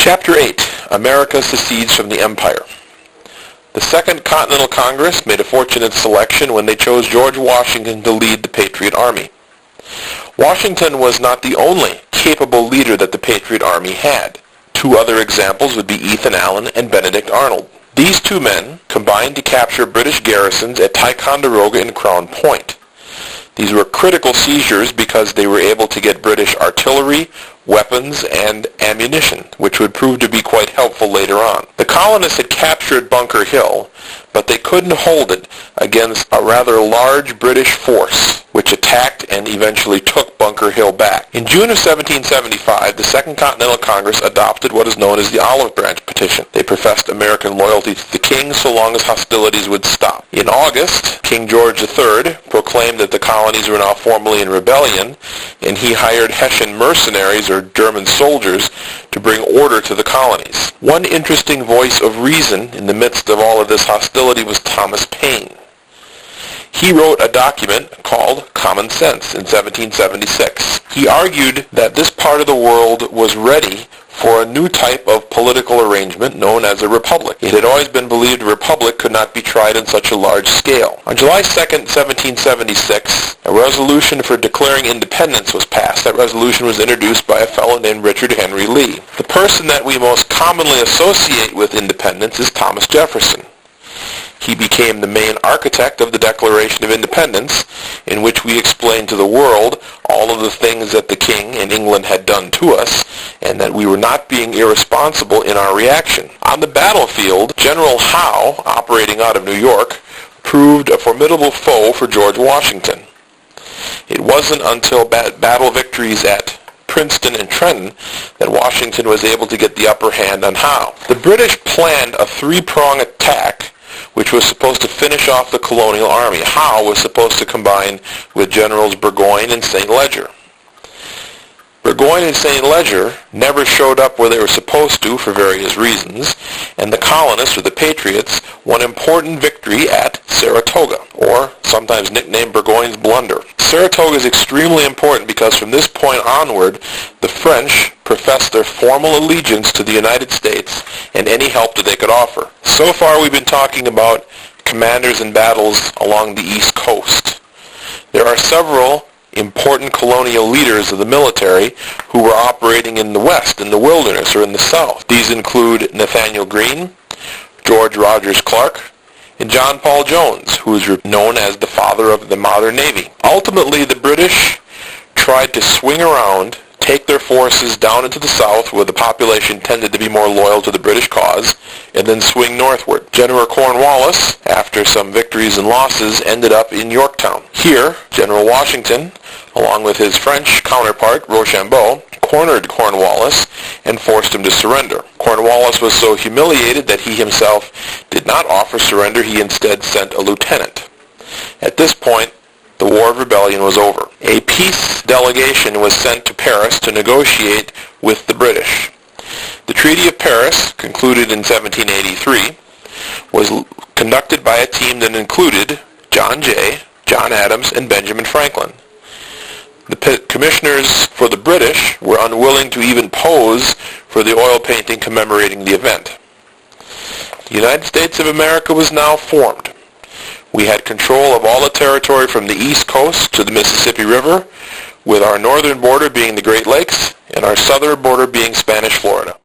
Chapter 8. America secedes from the Empire. The Second Continental Congress made a fortunate selection when they chose George Washington to lead the Patriot Army. Washington was not the only capable leader that the Patriot Army had. Two other examples would be Ethan Allen and Benedict Arnold. These two men combined to capture British garrisons at Ticonderoga and Crown Point. These were critical seizures because they were able to get British artillery, weapons, and ammunition, which would prove to be quite helpful later on. The colonists had captured Bunker Hill, but they couldn't hold it against a rather large British force, which attacked and eventually took Bunker Hill back. In June of 1775, the Second Continental Congress adopted what is known as the Olive Branch Petition. They professed American loyalty to the king so long as hostilities would stop. In August, King George III proclaimed that the colonies were now formally in rebellion, and he hired Hessian mercenaries or German soldiers to bring order to the colonies. One interesting voice of reason in the midst of all of this hostility was Thomas Paine. He wrote a document called Common Sense in 1776. He argued that this part of the world was ready for a new type of political arrangement known as a republic. It had always been believed a republic could not be tried on such a large scale. On July 2nd, 1776, a resolution for declaring independence was passed. That resolution was introduced by a fellow named Richard Henry Lee. The person that we most commonly associate with independence is Thomas Jefferson. He became the main architect of the Declaration of Independence, in which we explained to the world all of the things that the King and England had done to us, and that we were not being irresponsible in our reaction. On the battlefield, General Howe, operating out of New York, proved a formidable foe for George Washington. It wasn't until battle victories at Princeton and Trenton that Washington was able to get the upper hand on Howe. The British planned a three-pronged attack which was supposed to finish off the colonial army. Howe was supposed to combine with Generals Burgoyne and St. Leger. Burgoyne and St. Leger never showed up where they were supposed to for various reasons, and the colonists, or the Patriots, won important victory at Saratoga, or sometimes nicknamed Burgoyne's Blunder. Saratoga is extremely important because from this point onward, the French professed their formal allegiance to the United States and any help that they could offer. So far we've been talking about commanders and battles along the East Coast. There are several important colonial leaders of the military who were operating in the West, in the wilderness, or in the South. These include Nathaniel Greene, George Rogers Clark, and John Paul Jones, who is known as the father of the modern Navy. Ultimately, the British tried to swing around, take their forces down into the South, where the population tended to be more loyal to the British cause, and then swing northward. General Cornwallis, after some victories and losses, ended up in Yorktown. Here, General Washington, along with his French counterpart, Rochambeau, cornered Cornwallis and forced him to surrender. Cornwallis was so humiliated that he himself did not offer surrender. He instead sent a lieutenant. At this point, the War of Rebellion was over. A peace delegation was sent to Paris to negotiate with the British. The Treaty of Paris, concluded in 1783, was conducted by a team that included John Jay, John Adams, and Benjamin Franklin. The commissioners for the British were unwilling to even pose for the oil painting commemorating the event. The United States of America was now formed. We had control of all the territory from the East Coast to the Mississippi River, with our northern border being the Great Lakes and our southern border being Spanish Florida.